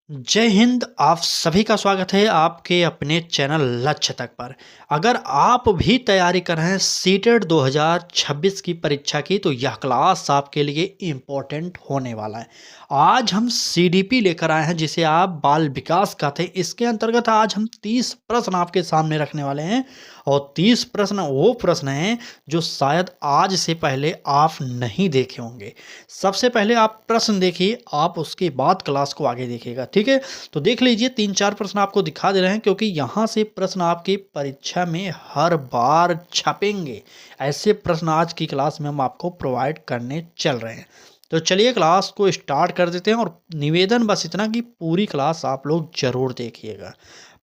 जय हिंद। आप सभी का स्वागत है आपके अपने चैनल लक्ष्य तक पर। अगर आप भी तैयारी कर रहे हैं सीटेट 2026 की परीक्षा की तो यह क्लास आपके लिए इम्पोर्टेंट होने वाला है। आज हम सीडीपी लेकर आए हैं जिसे आप बाल विकास कहते हैं। इसके अंतर्गत आज हम 30 प्रश्न आपके सामने रखने वाले हैं और 30 प्रश्न वो प्रश्न हैं जो शायद आज से पहले आप नहीं देखे होंगे। सबसे पहले आप प्रश्न देखिए, आप उसके बाद क्लास को आगे देखिएगा, ठीक है। तो देख लीजिए, 3-4 प्रश्न आपको दिखा दे रहे हैं क्योंकि यहाँ से प्रश्न आपकी परीक्षा में हर बार छपेंगे। ऐसे प्रश्न आज की क्लास में हम आपको प्रोवाइड करने चल रहे हैं। तो चलिए क्लास को स्टार्ट कर देते हैं और निवेदन बस इतना कि पूरी क्लास आप लोग जरूर देखिएगा।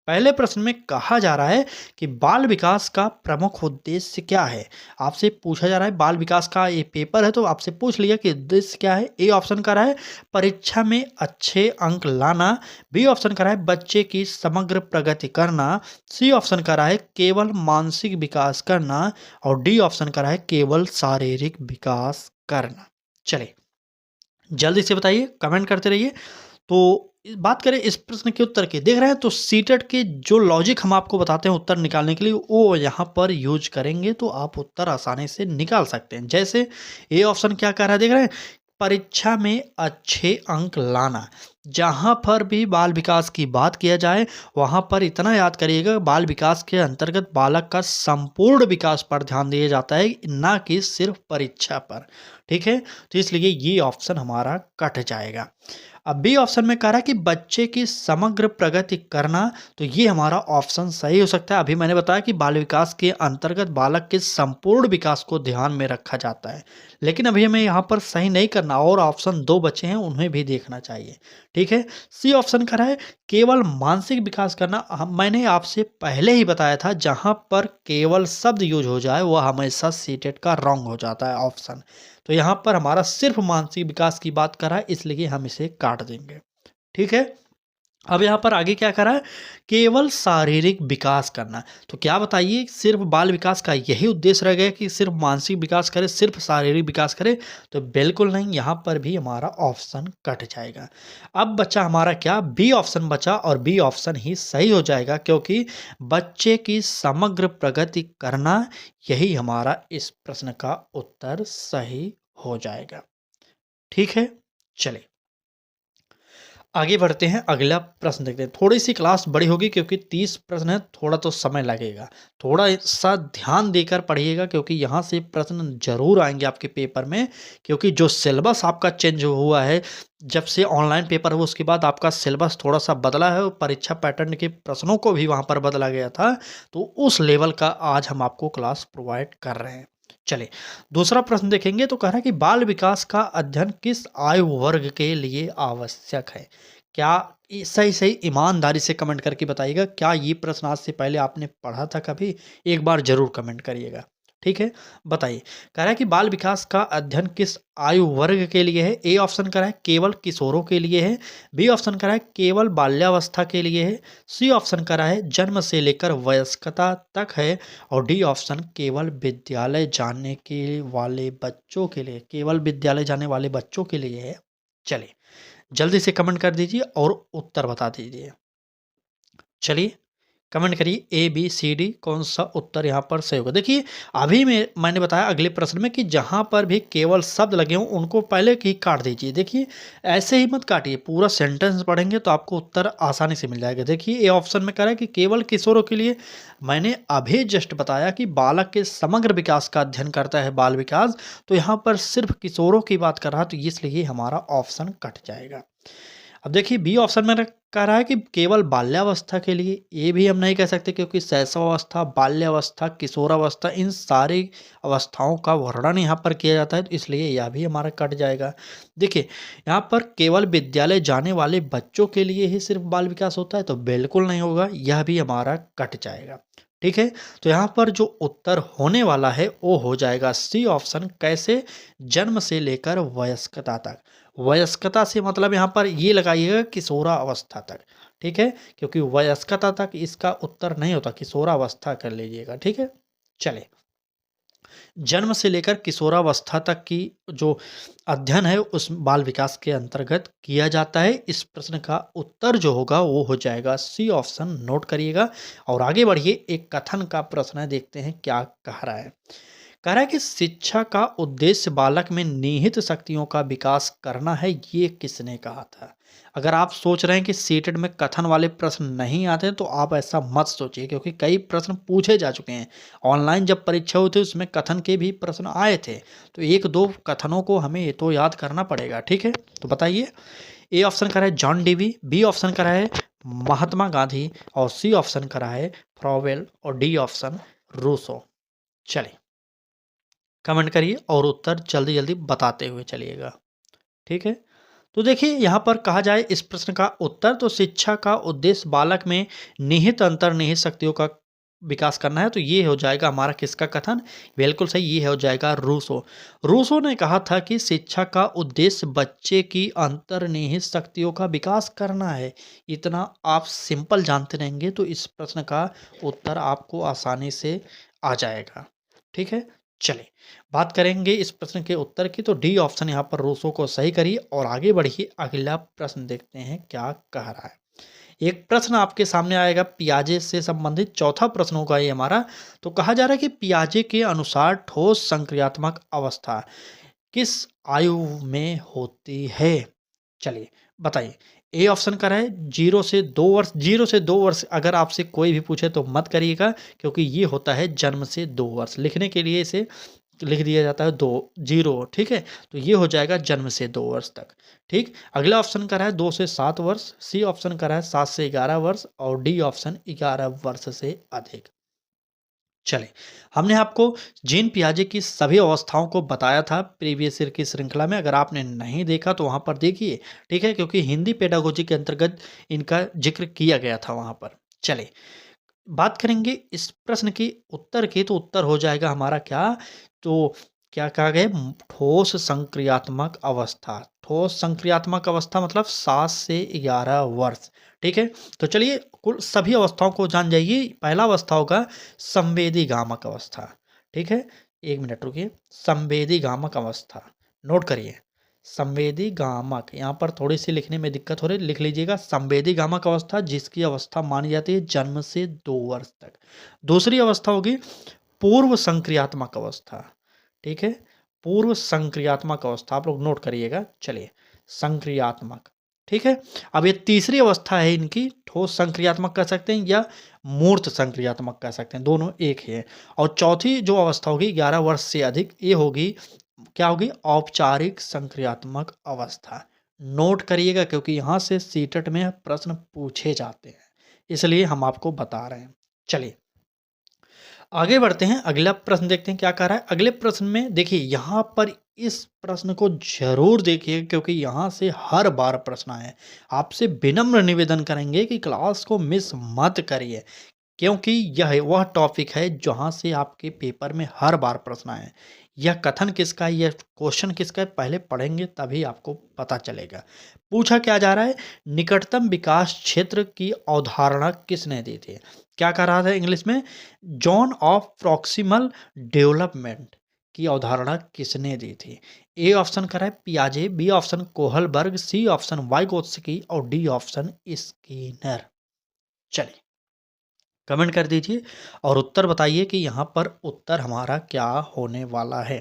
पहले प्रश्न में कहा जा रहा है कि बाल विकास का प्रमुख उद्देश्य क्या है। आपसे पूछा जा रहा है, बाल विकास का ये पेपर है तो आपसे पूछ लिया कि उद्देश्य क्या है। ए ऑप्शन का रहा है परीक्षा में अच्छे अंक लाना, बी ऑप्शन का रहा है बच्चे की समग्र प्रगति करना, सी ऑप्शन का रहा है केवल मानसिक विकास करना और डी ऑप्शन का रहा है केवल शारीरिक विकास करना। चलिए जल्दी से बताइए, कमेंट करते रहिए। तो बात करें इस प्रश्न के उत्तर की, देख रहे हैं तो सीटेट के जो लॉजिक हम आपको बताते हैं उत्तर निकालने के लिए वो यहाँ पर यूज करेंगे तो आप उत्तर आसानी से निकाल सकते हैं। जैसे ए ऑप्शन क्या कह रहा है, देख रहे हैं परीक्षा में अच्छे अंक लाना। जहाँ पर भी बाल विकास की बात किया जाए वहाँ पर इतना याद करिएगा, बाल विकास के अंतर्गत बालक का संपूर्ण विकास पर ध्यान दिया जाता है, ना कि सिर्फ परीक्षा पर। ठीक है, तो इसलिए ये ऑप्शन हमारा कट जाएगा। अब बी ऑप्शन में कह रहा है कि बच्चे की समग्र प्रगति करना, तो ये हमारा ऑप्शन सही हो सकता है। अभी मैंने बताया कि बाल विकास के अंतर्गत बालक के संपूर्ण विकास को ध्यान में रखा जाता है, लेकिन अभी हमें यहाँ पर सही नहीं करना और ऑप्शन 2 बचे हैं उन्हें भी देखना चाहिए। ठीक है, सी ऑप्शन कह रहा है केवल मानसिक विकास करना। मैंने आपसे पहले ही बताया था जहाँ पर केवल शब्द यूज हो जाए वह हमेशा सीटेट का रॉन्ग हो जाता है ऑप्शन। तो यहाँ पर हमारा सिर्फ मानसिक विकास की बात कर रहा है, इसलिए हम इसे काट देंगे। ठीक है, अब यहाँ पर आगे क्या करा है, केवल शारीरिक विकास करना। तो क्या बताइए, सिर्फ बाल विकास का यही उद्देश्य रह गया कि सिर्फ मानसिक विकास करे, सिर्फ शारीरिक विकास करे? तो बिल्कुल नहीं, यहाँ पर भी हमारा ऑप्शन कट जाएगा। अब बचा हमारा क्या, बी ऑप्शन बचा और बी ऑप्शन ही सही हो जाएगा क्योंकि बच्चे की समग्र प्रगति करना, यही हमारा इस प्रश्न का उत्तर सही हो जाएगा। ठीक है, चलिए आगे बढ़ते हैं, अगला प्रश्न देखते हैं। थोड़ी सी क्लास बड़ी होगी क्योंकि 30 प्रश्न है, थोड़ा तो समय लगेगा। थोड़ा सा ध्यान देकर पढ़िएगा क्योंकि यहाँ से प्रश्न जरूर आएंगे आपके पेपर में, क्योंकि जो सिलेबस आपका चेंज हुआ है जब से ऑनलाइन पेपर हुआ उसके बाद आपका सिलेबस थोड़ा सा बदला है और परीक्षा पैटर्न के प्रश्नों को भी वहाँ पर बदला गया था। तो उस लेवल का आज हम आपको क्लास प्रोवाइड कर रहे हैं। चलिए दूसरा प्रश्न देखेंगे तो कह रहा है कि बाल विकास का अध्ययन किस आयु वर्ग के लिए आवश्यक है। क्या सही सही ईमानदारी से कमेंट करके बताइएगा, क्या ये प्रश्न आज से पहले आपने पढ़ा था कभी? एक बार जरूर कमेंट करिएगा। ठीक है, बताइए। कह रहा है कि बाल विकास का अध्ययन किस आयु वर्ग के लिए है। ए ऑप्शन कह रहा है केवल किशोरों के लिए है, बी ऑप्शन कह रहा है केवल बाल्यावस्था के लिए है, सी ऑप्शन कह रहा है जन्म से लेकर वयस्कता तक है और डी ऑप्शन केवल विद्यालय जाने के वाले बच्चों के लिए, केवल विद्यालय जाने वाले बच्चों के लिए है। चलिए जल्दी से कमेंट कर दीजिए और उत्तर बता दीजिए। चलिए कमेंट करिए ए बी सी डी कौन सा उत्तर यहाँ पर सही होगा। देखिए अभी मैंने बताया अगले प्रश्न में कि जहाँ पर भी केवल शब्द लगे हों उनको पहले ही काट दीजिए। देखिए ऐसे ही मत काटिए, पूरा सेंटेंस पढ़ेंगे तो आपको उत्तर आसानी से मिल जाएगा। देखिए ए ऑप्शन में कह रहा है कि केवल किशोरों के लिए। मैंने अभी जस्ट बताया कि बालक के समग्र विकास का अध्ययन करता है बाल विकास, तो यहाँ पर सिर्फ किशोरों की बात कर रहा है, तो इसलिए हमारा ऑप्शन कट जाएगा। अब देखिए बी ऑप्शन में कह रहा है कि केवल बाल्यावस्था के लिए। ये भी हम नहीं कह सकते क्योंकि शैशवावस्था, बाल्यावस्था, किशोरावस्था, इन सारी अवस्थाओं का वर्णन यहाँ पर किया जाता है, तो इसलिए यह भी हमारा कट जाएगा। देखिए यहाँ पर केवल विद्यालय जाने वाले बच्चों के लिए ही सिर्फ बाल विकास होता है, तो बिल्कुल नहीं होगा, यह भी हमारा कट जाएगा। ठीक है, तो यहाँ पर जो उत्तर होने वाला है वो हो जाएगा सी ऑप्शन। कैसे? जन्म से लेकर वयस्कता तक। वयस्कता से मतलब यहाँ पर ये लगाइएगा किशोरा अवस्था तक। ठीक है, क्योंकि वयस्कता तक इसका उत्तर नहीं होता, किशोरावस्था कर लीजिएगा। ठीक है, चले जन्म से लेकर किशोरावस्था तक की जो अध्ययन है उस बाल विकास के अंतर्गत किया जाता है। इस प्रश्न का उत्तर जो होगा वो हो जाएगा सी ऑप्शन, नोट करिएगा। और आगे बढ़िए, एक कथन का प्रश्न है, देखते हैं क्या कह रहा है। कह रहा है कि शिक्षा का उद्देश्य बालक में निहित शक्तियों का विकास करना है, ये किसने कहा था? अगर आप सोच रहे हैं कि सीटेट में कथन वाले प्रश्न नहीं आते तो आप ऐसा मत सोचिए, क्योंकि कई प्रश्न पूछे जा चुके हैं। ऑनलाइन जब परीक्षा हुई थी उसमें कथन के भी प्रश्न आए थे, तो एक दो कथनों को हमें ये तो याद करना पड़ेगा। ठीक है, तो बताइए। ए ऑप्शन करा है जॉन डीवी, बी ऑप्शन करा है महात्मा गांधी, और सी ऑप्शन करा है फ्रॉवेल, और डी ऑप्शन रूसो। चलिए कमेंट करिए और उत्तर जल्दी जल्दी बताते हुए चलिएगा। ठीक है, तो देखिए यहाँ पर कहा जाए इस प्रश्न का उत्तर, तो शिक्षा का उद्देश्य बालक में निहित अंतर्निहित शक्तियों का विकास करना है, तो ये हो जाएगा हमारा किसका कथन? बिल्कुल सही, ये हो जाएगा रूसो। रूसो ने कहा था कि शिक्षा का उद्देश्य बच्चे की अंतर्निहित शक्तियों का विकास करना है। इतना आप सिंपल जानते रहेंगे तो इस प्रश्न का उत्तर आपको आसानी से आ जाएगा। ठीक है, चलिए बात करेंगे इस प्रश्न के उत्तर की, तो डी ऑप्शन यहाँ पर रूसो को सही करिए और आगे बढ़िए। अगला प्रश्न देखते हैं क्या कह रहा है। एक प्रश्न आपके सामने आएगा पियाजे से संबंधित, चौथा प्रश्न होगा ये हमारा। तो कहा जा रहा है कि पियाजे के अनुसार ठोस संक्रियात्मक अवस्था किस आयु में होती है? चलिए बताइए। ए ऑप्शन का है 0 से 2 वर्ष। 0 से 2 वर्ष अगर आपसे कोई भी पूछे तो मत करिएगा, क्योंकि ये होता है जन्म से 2 वर्ष। लिखने के लिए इसे लिख दिया जाता है 2 0। ठीक है, तो ये हो जाएगा जन्म से 2 वर्ष तक। ठीक, अगला ऑप्शन का है 2 से 7 वर्ष, सी ऑप्शन का है 7 से 11 वर्ष, और डी ऑप्शन 11 वर्ष से अधिक। चलें, हमने आपको जीन पियाजे की सभी अवस्थाओं को बताया था प्रीवियस ईयर की श्रृंखला में। अगर आपने नहीं देखा तो वहाँ पर देखिए। ठीक है, क्योंकि हिंदी पेडागोजी के अंतर्गत इनका जिक्र किया गया था वहाँ पर। चलिए बात करेंगे इस प्रश्न की उत्तर की, तो उत्तर हो जाएगा हमारा क्या? तो क्या कहा गया? ठोस संक्रियात्मक अवस्था। ठोस संक्रियात्मक अवस्था मतलब 7 से 11 वर्ष। ठीक है, तो चलिए कुल सभी अवस्थाओं को जान जाइए। पहला अवस्था होगा संवेदी गामक अवस्था। ठीक है, 1 मिनट रुकिए। संवेदी गामक अवस्था नोट करिए। संवेदी गामक, यहाँ पर थोड़ी सी लिखने में दिक्कत हो रही, लिख लीजिएगा संवेदी गामक अवस्था, जिसकी अवस्था मानी जाती है जन्म से 2 वर्ष तक। दूसरी अवस्था होगी पूर्व संक्रियात्मक अवस्था। ठीक है, पूर्व संक्रियात्मक अवस्था आप लोग नोट करिएगा। चलिए संक्रियात्मक। ठीक है, अब ये तीसरी अवस्था है इनकी, ठोस संक्रियात्मक कह सकते हैं या मूर्त संक्रियात्मक कह सकते हैं, दोनों एक ही है। और चौथी जो अवस्था होगी 11 वर्ष से अधिक, ये होगी क्या होगी? औपचारिक संक्रियात्मक अवस्था। नोट करिएगा, क्योंकि यहाँ से सीटेट में प्रश्न पूछे जाते हैं, इसलिए हम आपको बता रहे हैं। चलिए आगे बढ़ते हैं, अगला प्रश्न देखते हैं क्या कह रहा है। अगले प्रश्न में देखिए, यहाँ पर इस प्रश्न को जरूर देखिए, क्योंकि यहाँ से हर बार प्रश्न आए। आपसे विनम्र निवेदन करेंगे कि क्लास को मिस मत करिए, क्योंकि यह वह टॉपिक है जहाँ से आपके पेपर में हर बार प्रश्न आए। यह कथन किसका है, यह क्वेश्चन किसका है, पहले पढ़ेंगे तभी आपको पता चलेगा। पूछा क्या जा रहा है, निकटतम विकास क्षेत्र की अवधारणा किसने दी थी? क्या कह रहा था इंग्लिश में? जोन ऑफ प्रॉक्सिमल डेवलपमेंट की अवधारणा किसने दी थी? ए ऑप्शन कर रहा है पियाजे, B option Kohlberg, C option Vygotsky, और डी ऑप्शन स्किनर। चलिए कमेंट कर दीजिए और उत्तर बताइए कि यहाँ पर उत्तर हमारा क्या होने वाला है।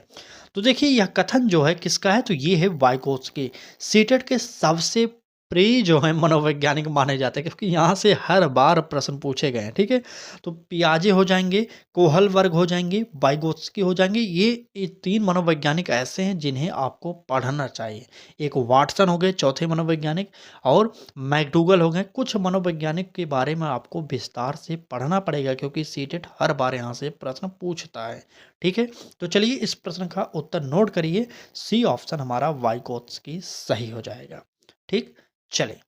तो देखिए यह कथन जो है किसका है, तो ये है वाइगोत्स्की। सीटेट के सबसे प्रिय जो है मनोवैज्ञानिक माने जाते हैं, क्योंकि यहाँ से हर बार प्रश्न पूछे गए हैं। ठीक है, तो पियाजे हो जाएंगे, कोहलबर्ग हो जाएंगे, वाइगोत्स्की हो जाएंगे। ये 3 मनोवैज्ञानिक ऐसे हैं जिन्हें आपको पढ़ना चाहिए। एक वाटसन हो गए चौथे मनोवैज्ञानिक, और मैकडूगल हो गए। कुछ मनोवैज्ञानिक के बारे में आपको विस्तार से पढ़ना पड़ेगा, क्योंकि सीटेट हर बार यहाँ से प्रश्न पूछता है। ठीक है, तो चलिए इस प्रश्न का उत्तर नोट करिए। सी ऑप्शन हमारा वाइगोत्स्की सही हो जाएगा। ठीक, चलिए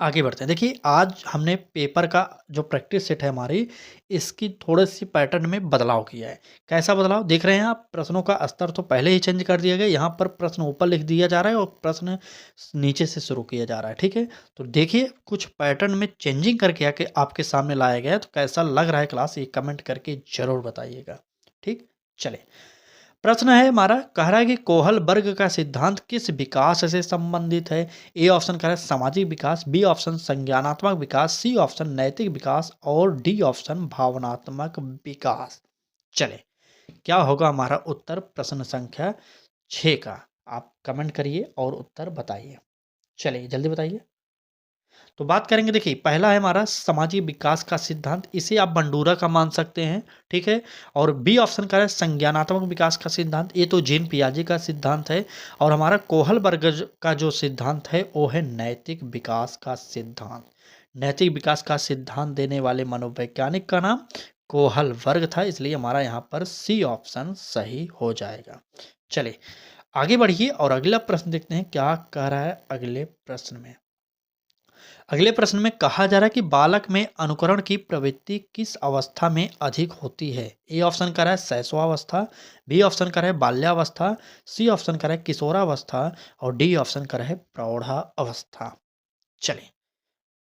आगे बढ़ते हैं। देखिए आज हमने पेपर का जो प्रैक्टिस सेट है हमारी, इसकी थोड़ी सी पैटर्न में बदलाव किया है। कैसा बदलाव देख रहे हैं आप? प्रश्नों का स्तर तो पहले ही चेंज कर दिया गया। यहाँ पर प्रश्न ऊपर लिख दिया जा रहा है और प्रश्न नीचे से शुरू किया जा रहा है। ठीक है, तो देखिए कुछ पैटर्न में चेंजिंग करके आके आपके सामने लाया गया है। तो कैसा लग रहा है क्लास, ये कमेंट करके जरूर बताइएगा। ठीक, चले, प्रश्न है हमारा, कह रहा है कि कोहल वर्ग का सिद्धांत किस विकास से संबंधित है? ए ऑप्शन कह रहा है सामाजिक विकास, बी ऑप्शन संज्ञानात्मक विकास, सी ऑप्शन नैतिक विकास और डी ऑप्शन भावनात्मक विकास। चले, क्या होगा हमारा उत्तर प्रश्न संख्या 6 का? आप कमेंट करिए और उत्तर बताइए। चलिए जल्दी बताइए। तो बात करेंगे, देखिए पहला है हमारा सामाजिक विकास का सिद्धांत, इसे आप बंडूरा का मान सकते हैं, ठीक है। और बी ऑप्शन का है संज्ञानात्मक विकास का सिद्धांत, ये तो जीन पियाजे का सिद्धांत है। और हमारा कोहलबर्ग का जो सिद्धांत है वो है नैतिक विकास का सिद्धांत। नैतिक विकास का सिद्धांत देने वाले मनोवैज्ञानिक का नाम कोहल वर्ग था, इसलिए हमारा यहाँ पर सी ऑप्शन सही हो जाएगा। चलिए आगे बढ़िए और अगला प्रश्न देखते हैं क्या कह रहा है अगले प्रश्न में। अगले प्रश्न में कहा जा रहा है कि बालक में अनुकरण की प्रवृत्ति किस अवस्था में अधिक होती है? ए ऑप्शन कर रहा है शैशवावस्था, बी ऑप्शन कर रहा है बाल्यावस्था, सी ऑप्शन कर रहा है किशोरावस्था और डी ऑप्शन कर रहा है प्रौढ़ावस्था। चलिए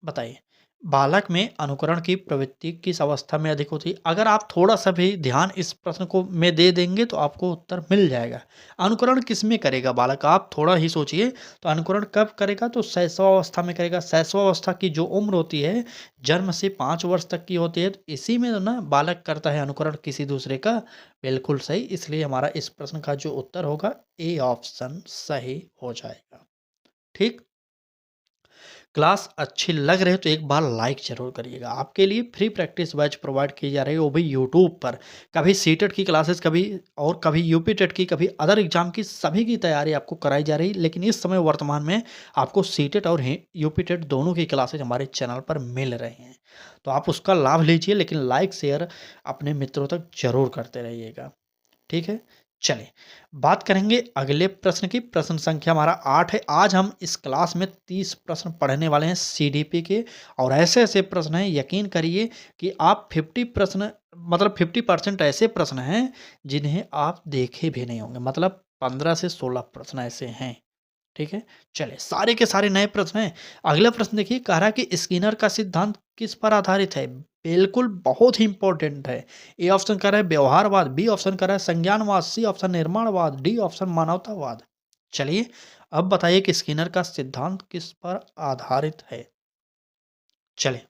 बताइए, बालक में अनुकरण की प्रवृत्ति किस अवस्था में अधिक होती है? अगर आप थोड़ा सा भी ध्यान इस प्रश्न को में दे देंगे तो आपको उत्तर मिल जाएगा। अनुकरण किस में करेगा बालक, आप थोड़ा ही सोचिए। तो अनुकरण कब करेगा? तो शैशवावस्था में करेगा। शैशवावस्था की जो उम्र होती है जन्म से 5 वर्ष तक की होती है, तो इसी में ना बालक करता है अनुकरण किसी दूसरे का। बिल्कुल सही, इसलिए हमारा इस प्रश्न का जो उत्तर होगा ए ऑप्शन सही हो जाएगा। ठीक, क्लास अच्छी लग रही है तो एक बार लाइक ज़रूर करिएगा। आपके लिए फ्री प्रैक्टिस बैच प्रोवाइड की जा रही है, वो भी यूट्यूब पर। कभी सीटेट की क्लासेस, कभी यूपी टेट की, कभी अदर एग्जाम की, सभी की तैयारी आपको कराई जा रही है। लेकिन इस समय वर्तमान में आपको सीटेट और यूपी टेट दोनों की क्लासेज हमारे चैनल पर मिल रही हैं, तो आप उसका लाभ लीजिए। लेकिन लाइक शेयर अपने मित्रों तक जरूर करते रहिएगा, ठीक है। चलिए बात करेंगे अगले प्रश्न की। प्रश्न संख्या हमारा 8 है। आज हम इस क्लास में 30 प्रश्न पढ़ने वाले हैं सीडीपी के, और ऐसे ऐसे प्रश्न हैं, यकीन करिए कि आप 50 प्रश्न, मतलब 50% ऐसे प्रश्न हैं जिन्हें आप देखे भी नहीं होंगे। मतलब 15 से 16 प्रश्न ऐसे हैं, ठीक है। चलिए सारे के सारे नए प्रश्न हैं। अगला प्रश्न देखिए, कह रहा है कि स्किनर का सिद्धांत किस पर आधारित है? बिल्कुल बहुत ही इंपॉर्टेंट है। ए ऑप्शन कर रहा है व्यवहारवाद, बी ऑप्शन कर रहा है संज्ञानवाद, सी ऑप्शन निर्माणवाद, डी ऑप्शन मानवतावाद। चलिए अब बताइए कि स्किनर का सिद्धांत किस पर आधारित है? चलिए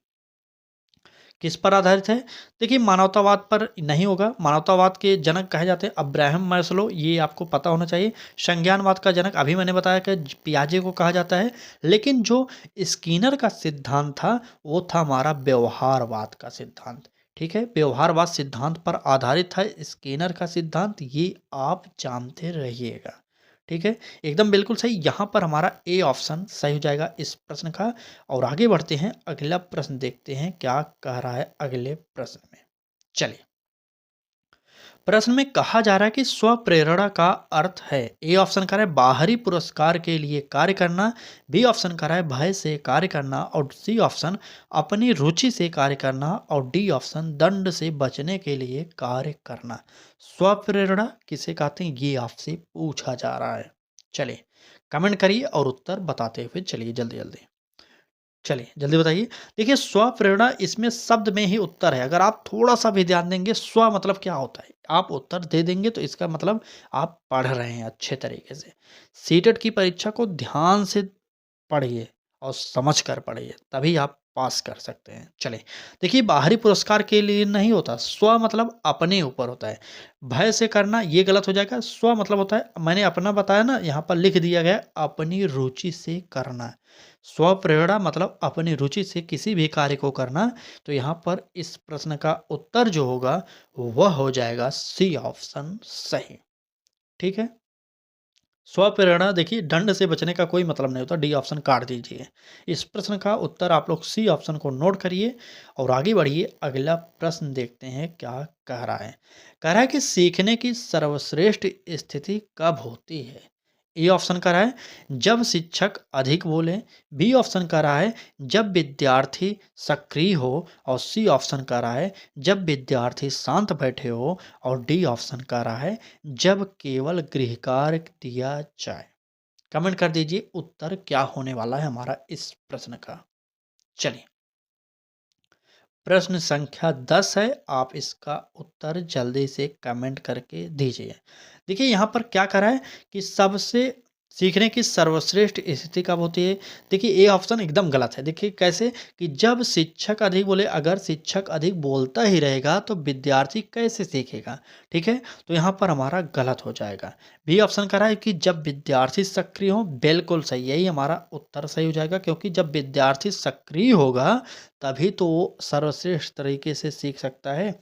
किस पर आधारित है? देखिए मानवतावाद पर नहीं होगा। मानवतावाद के जनक कहे जाते हैं अब्राहम मैस्लो, ये आपको पता होना चाहिए। संज्ञानवाद का जनक अभी मैंने बताया कि पियाजे को कहा जाता है। लेकिन जो स्किनर का सिद्धांत था वो था हमारा व्यवहारवाद का सिद्धांत, ठीक है। व्यवहारवाद सिद्धांत पर आधारित था स्किनर का सिद्धांत, ये आप जानते रहिएगा, ठीक है। एकदम बिल्कुल सही, यहाँ पर हमारा ए ऑप्शन सही हो जाएगा इस प्रश्न का। और आगे बढ़ते हैं, अगला प्रश्न देखते हैं क्या कह रहा है अगले प्रश्न में। चलिए प्रश्न में कहा जा रहा है कि स्वप्रेरणा का अर्थ है। ए ऑप्शन कर रहा है बाहरी पुरस्कार के लिए कार्य करना, बी ऑप्शन कर रहा है भय से कार्य करना और सी ऑप्शन अपनी रुचि से कार्य करना और डी ऑप्शन दंड से बचने के लिए कार्य करना। स्वप्रेरणा किसे कहते हैं ये आपसे पूछा जा रहा है। चलिए कमेंट करिए और उत्तर बताते हुए चलिए जल्दी जल्दी। चलिए जल्दी बताइए। देखिए स्वप्रेरणा इसमें शब्द में ही उत्तर है। अगर आप थोड़ा सा भी ध्यान देंगे स्व मतलब क्या होता है, आप उत्तर दे देंगे तो इसका मतलब आप पढ़ रहे हैं अच्छे तरीके से। सीटेट की परीक्षा को ध्यान से पढ़िए और समझ कर पढ़िए, तभी आप पास कर सकते हैं। चलिए देखिए बाहरी पुरस्कार के लिए नहीं होता, स्व मतलब अपने ऊपर होता है। भय से करना ये गलत हो जाएगा। स्व मतलब होता है, मैंने अपना बताया ना, यहाँ पर लिख दिया गया अपनी रुचि से करना। स्व प्रेरणा मतलब अपनी रुचि से किसी भी कार्य को करना। तो यहाँ पर इस प्रश्न का उत्तर जो होगा वह हो जाएगा सी ऑप्शन सही, ठीक है। स्वप्रेरणा देखिए दंड से बचने का कोई मतलब नहीं होता, डी ऑप्शन काट दीजिए। इस प्रश्न का उत्तर आप लोग सी ऑप्शन को नोट करिए और आगे बढ़िए। अगला प्रश्न देखते हैं क्या कह रहा है। कह रहा है कि सीखने की सर्वश्रेष्ठ स्थिति कब होती है? ए ऑप्शन कह रहा है जब शिक्षक अधिक बोले, बी ऑप्शन कह रहा है जब विद्यार्थी सक्रिय हो और सी ऑप्शन कह रहा है जब विद्यार्थी शांत बैठे हो और डी ऑप्शन कह रहा है जब केवल गृह कार्य दिया जाए। कमेंट कर दीजिए उत्तर क्या होने वाला है हमारा इस प्रश्न का। चलिए प्रश्न संख्या 10 है, आप इसका उत्तर जल्दी से कमेंट करके दीजिए। देखिए यहाँ पर क्या करा है कि सबसे सीखने की सर्वश्रेष्ठ स्थिति कब होती है? देखिए ये ऑप्शन एकदम गलत है। देखिए कैसे कि जब शिक्षक अधिक बोले, अगर शिक्षक अधिक बोलता ही रहेगा तो विद्यार्थी कैसे सीखेगा? ठीक है, तो यहाँ पर हमारा गलत हो जाएगा। बी ऑप्शन करा है कि जब विद्यार्थी सक्रिय हो, बिल्कुल सही, यही हमारा उत्तर सही हो जाएगा, क्योंकि जब विद्यार्थी सक्रिय होगा तभी तो वो सर्वश्रेष्ठ तरीके से सीख सकता है।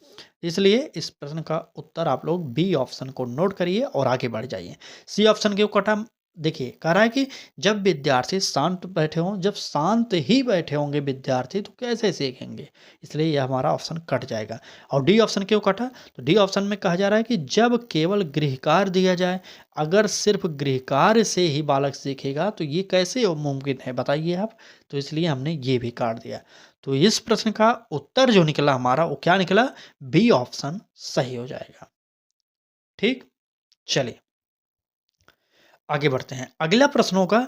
इसलिए इस प्रश्न का उत्तर आप लोग बी ऑप्शन को नोट करिए और आगे बढ़ जाइए। सी ऑप्शन क्यों कटा? देखिए कह रहा है कि जब विद्यार्थी शांत बैठे हों, जब शांत ही बैठे होंगे विद्यार्थी तो कैसे सीखेंगे? इसलिए यह हमारा ऑप्शन कट जाएगा। और डी ऑप्शन क्यों कटा? तो डी ऑप्शन में कहा जा रहा है कि जब केवल गृहकार्य दिया जाए, अगर सिर्फ गृहकार्य से ही बालक सीखेगा तो ये कैसे मुमकिन है बताइए आप? तो इसलिए हमने ये भी काट दिया। तो इस प्रश्न का उत्तर जो निकला हमारा वो क्या निकला? बी ऑप्शन सही हो जाएगा। ठीक, चलिए आगे बढ़ते हैं। अगला प्रश्न होगा,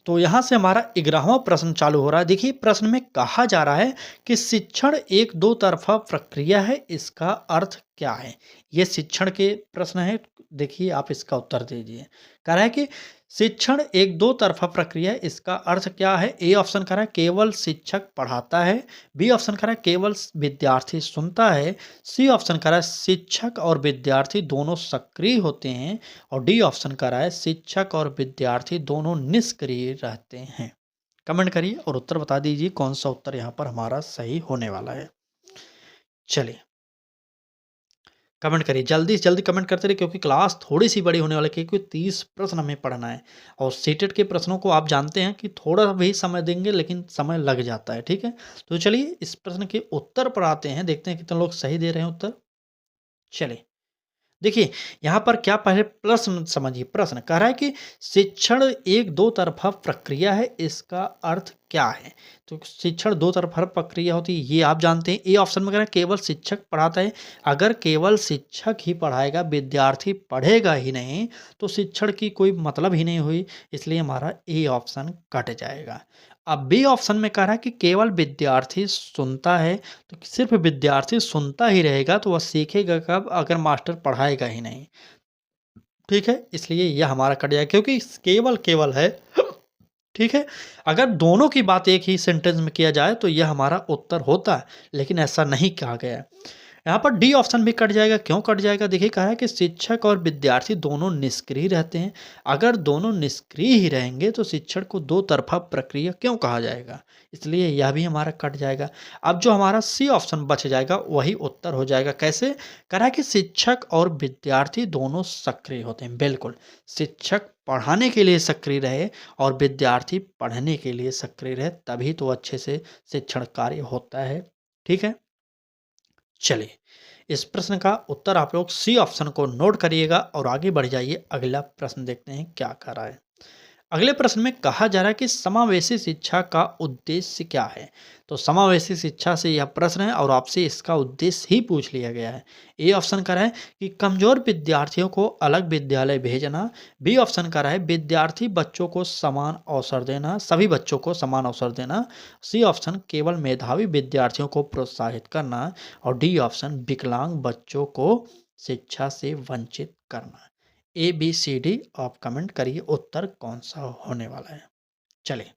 तो यहाँ से हमारा 11वां प्रश्न चालू हो रहा है। देखिए प्रश्न में कहा जा रहा है कि शिक्षण एक दो तरफा प्रक्रिया है, इसका अर्थ क्या है? ये शिक्षण के प्रश्न है। देखिए आप इसका उत्तर दीजिए। कह रहा है कि शिक्षण एक दो तरफा प्रक्रिया है, इसका अर्थ क्या है? ए ऑप्शन कह रहा है केवल शिक्षक पढ़ाता है, बी ऑप्शन कह रहा है केवल विद्यार्थी सुनता है, सी ऑप्शन कह रहा है शिक्षक और विद्यार्थी दोनों सक्रिय होते हैं, और डी ऑप्शन कह रहा है शिक्षक और विद्यार्थी दोनों निष्क्रिय रहते हैं। कमेंट करिए और उत्तर बता दीजिए कौन सा उत्तर यहाँ पर हमारा सही होने वाला है। चलिए कमेंट करिए, जल्दी से जल्दी कमेंट करते रहिए, क्योंकि क्लास थोड़ी सी बड़ी होने वाली है, क्योंकि 30 प्रश्न हमें पढ़ना है। और सीटेट के प्रश्नों को आप जानते हैं कि थोड़ा भी समय देंगे लेकिन समय लग जाता है। ठीक है, तो चलिए इस प्रश्न के उत्तर पर आते हैं, देखते हैं कितने लोग सही दे रहे हैं उत्तर। चलिए देखिए यहाँ पर क्या, पहले प्रश्न समझिए। प्रश्न कह रहा है कि शिक्षण एक दो तरफा प्रक्रिया है, इसका अर्थ क्या है? तो शिक्षण दो तरफा प्रक्रिया होती है ये आप जानते हैं। ए ऑप्शन में कह रहा है केवल शिक्षक पढ़ाता है, अगर केवल शिक्षक ही पढ़ाएगा विद्यार्थी पढ़ेगा ही नहीं तो शिक्षण की कोई मतलब ही नहीं हुई, इसलिए हमारा ए ऑप्शन कट जाएगा। अब बी ऑप्शन में कह रहा है कि केवल विद्यार्थी सुनता है, तो सिर्फ विद्यार्थी सुनता ही रहेगा तो वह सीखेगा कब, अगर मास्टर पढ़ाएगा ही नहीं। ठीक है, इसलिए यह हमारा कट जाएगा, क्योंकि केवल केवल है। ठीक है, अगर दोनों की बात एक ही सेंटेंस में किया जाए तो यह हमारा उत्तर होता, लेकिन ऐसा नहीं कहा गया है। यहाँ पर डी ऑप्शन भी कट जाएगा। क्यों कट जाएगा? देखिए कहा है कि शिक्षक और विद्यार्थी दोनों निष्क्रिय रहते हैं, अगर दोनों निष्क्रिय ही रहेंगे तो शिक्षण को दो तरफा प्रक्रिया क्यों कहा जाएगा? इसलिए यह भी हमारा कट जाएगा। अब जो हमारा सी ऑप्शन बच जाएगा वही उत्तर हो जाएगा। कैसे? कह रहा है कि शिक्षक और विद्यार्थी दोनों सक्रिय होते हैं। बिल्कुल, शिक्षक पढ़ाने के लिए सक्रिय रहे और विद्यार्थी पढ़ने के लिए सक्रिय रहे, तभी तो अच्छे से शिक्षण कार्य होता है। ठीक है, चलिए इस प्रश्न का उत्तर आप लोग सी ऑप्शन को नोट करिएगा और आगे बढ़ जाइए। अगला प्रश्न देखते हैं क्या कर रहा है। अगले प्रश्न में कहा जा रहा है कि समावेशी शिक्षा का उद्देश्य क्या है? तो समावेशी शिक्षा से यह प्रश्न है और आपसे इसका उद्देश्य ही पूछ लिया गया है। ए ऑप्शन का रहा है कि कमजोर विद्यार्थियों को अलग विद्यालय भेजना, बी ऑप्शन का रहा है विद्यार्थी बच्चों को समान अवसर देना, सभी बच्चों को समान अवसर देना, सी ऑप्शन केवल मेधावी विद्यार्थियों को प्रोत्साहित करना, और डी ऑप्शन विकलांग बच्चों को शिक्षा से वंचित करना। ए बी सी डी आप कमेंट करिए उत्तर कौन सा होने वाला है। चलिए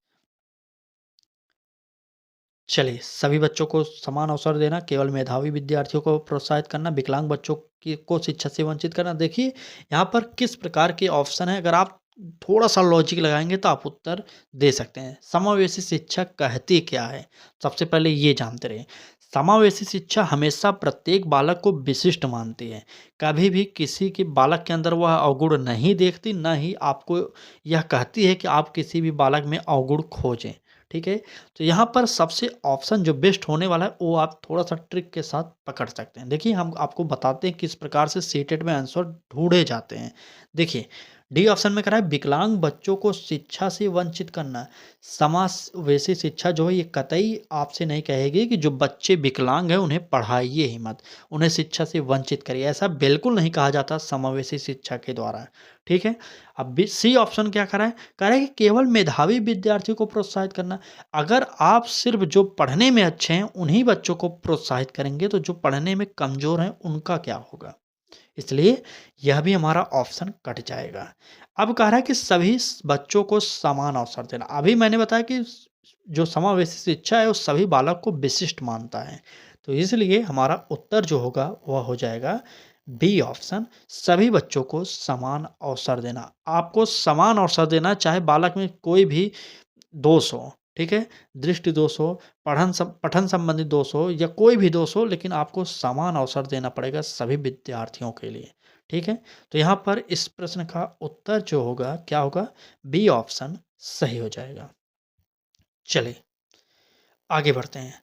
चलिए सभी बच्चों को समान अवसर देना, केवल मेधावी विद्यार्थियों को प्रोत्साहित करना, विकलांग बच्चों की को शिक्षा से वंचित करना। देखिए यहाँ पर किस प्रकार के ऑप्शन है, अगर आप थोड़ा सा लॉजिक लगाएंगे तो आप उत्तर दे सकते हैं। समावेशी शिक्षा कहती क्या है? सबसे पहले ये जानते रहे। समावेशी शिक्षा हमेशा प्रत्येक बालक को विशिष्ट मानती है, कभी भी किसी के बालक के अंदर वह अवगुण नहीं देखती, न ही आपको यह कहती है कि आप किसी भी बालक में अवगुण खोजें। ठीक है, तो यहाँ पर सबसे ऑप्शन जो बेस्ट होने वाला है वो आप थोड़ा सा ट्रिक के साथ पकड़ सकते हैं। देखिए हम आपको बताते हैं किस प्रकार से सीटेट में आंसर ढूंढे जाते हैं। देखिए डी ऑप्शन में करा है विकलांग बच्चों को शिक्षा से वंचित करना। समावेशी शिक्षा जो है ये कतई आपसे नहीं कहेगी कि जो बच्चे विकलांग हैं उन्हें पढ़ाइए ही मत, उन्हें शिक्षा से वंचित करिए, ऐसा बिल्कुल नहीं कहा जाता समावेशी शिक्षा के द्वारा। ठीक है। अब सी ऑप्शन क्या करा है, कह रहा है कि केवल मेधावी विद्यार्थियों को प्रोत्साहित करना। अगर आप सिर्फ जो पढ़ने में अच्छे हैं उन्हीं बच्चों को प्रोत्साहित करेंगे तो जो पढ़ने में कमजोर हैं उनका क्या होगा, इसलिए यह भी हमारा ऑप्शन कट जाएगा। अब कह रहा है कि सभी बच्चों को समान अवसर देना। अभी मैंने बताया कि जो समावेशी शिक्षा है वो सभी बालक को विशिष्ट मानता है, तो इसलिए हमारा उत्तर जो होगा वह हो जाएगा बी ऑप्शन, सभी बच्चों को समान अवसर देना। आपको समान अवसर देना, चाहे बालक में कोई भी दोष हो, ठीक है? दृष्टि दोष हो, पठन संबंधी दोष हो या कोई भी दोष हो, लेकिन आपको समान अवसर देना पड़ेगा सभी विद्यार्थियों के लिए, ठीक है? तो यहाँ पर इस प्रश्न का उत्तर जो होगा क्या होगा, बी ऑप्शन सही हो जाएगा। चलिए आगे बढ़ते हैं।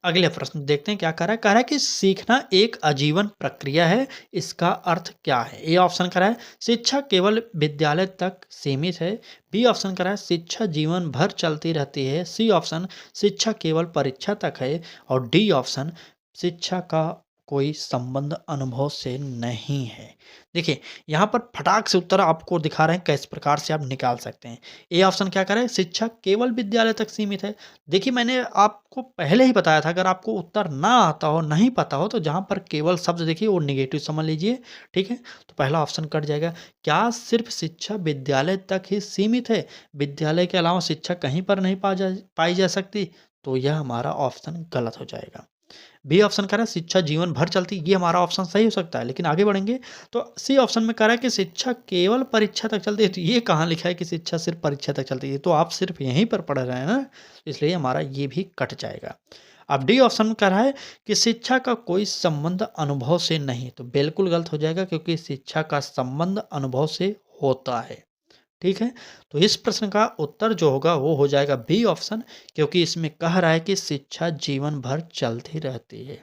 अगले प्रश्न देखते हैं क्या कह रहा है कि सीखना एक आजीवन प्रक्रिया है, इसका अर्थ क्या है। ए ऑप्शन कह रहा है शिक्षा केवल विद्यालय तक सीमित है। बी ऑप्शन कह रहा है शिक्षा जीवन भर चलती रहती है। सी ऑप्शन शिक्षा केवल परीक्षा तक है। और डी ऑप्शन शिक्षा का कोई संबंध अनुभव से नहीं है। देखिए यहाँ पर फटाक से उत्तर आपको दिखा रहे हैं किस प्रकार से आप निकाल सकते हैं। ए ऑप्शन क्या कह रहा है शिक्षा केवल विद्यालय तक सीमित है। देखिए मैंने आपको पहले ही बताया था, अगर आपको उत्तर ना आता हो, नहीं पता हो, तो जहाँ पर केवल शब्द देखिए वो निगेटिव समझ लीजिए, ठीक है? तो पहला ऑप्शन कट जाएगा। क्या सिर्फ शिक्षा विद्यालय तक ही सीमित है, विद्यालय के अलावा शिक्षा कहीं पर नहीं पाई जा सकती? तो यह हमारा ऑप्शन गलत हो जाएगा। बी ऑप्शन कह रहा है शिक्षा जीवन भर चलती, ये हमारा ऑप्शन सही हो सकता है, लेकिन आगे बढ़ेंगे तो सी ऑप्शन में कह रहा है कि शिक्षा केवल परीक्षा तक चलती है। तो ये कहाँ लिखा है कि शिक्षा सिर्फ परीक्षा तक चलती है? तो आप सिर्फ यहीं पर पढ़ रहे हैं ना, इसलिए हमारा ये भी कट जाएगा। अब डी ऑप्शन में कह रहा है कि शिक्षा का कोई संबंध अनुभव से नहीं, तो बिल्कुल गलत हो जाएगा, क्योंकि शिक्षा का संबंध अनुभव से होता है, ठीक है? तो इस प्रश्न का उत्तर जो होगा वो हो जाएगा बी ऑप्शन, क्योंकि इसमें कह रहा है कि शिक्षा जीवन भर चलती रहती है।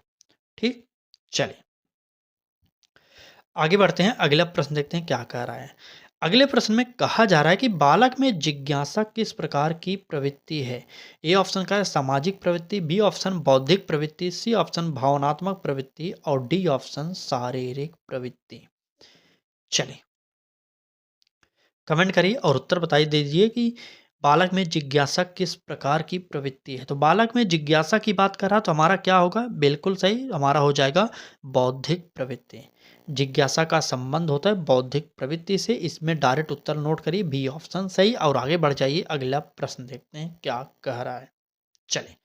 ठीक, चलिए आगे बढ़ते हैं। अगला प्रश्न देखते हैं क्या कह रहा है। अगले प्रश्न में कहा जा रहा है कि बालक में जिज्ञासा किस प्रकार की प्रवृत्ति है। ए ऑप्शन का है सामाजिक प्रवृत्ति, बी ऑप्शन बौद्धिक प्रवृत्ति, सी ऑप्शन भावनात्मक प्रवृत्ति और डी ऑप्शन शारीरिक प्रवृत्ति। चलिए कमेंट करिए और उत्तर बताइए दीजिए कि बालक में जिज्ञासा किस प्रकार की प्रवृत्ति है। तो बालक में जिज्ञासा की बात कर रहा तो हमारा क्या होगा, बिल्कुल सही, हमारा हो जाएगा बौद्धिक प्रवृत्ति। जिज्ञासा का संबंध होता है बौद्धिक प्रवृत्ति से, इसमें डायरेक्ट उत्तर नोट करिए, बी ऑप्शन सही। और आगे बढ़ जाइए, अगला प्रश्न देखते हैं क्या कह रहा है। चलिए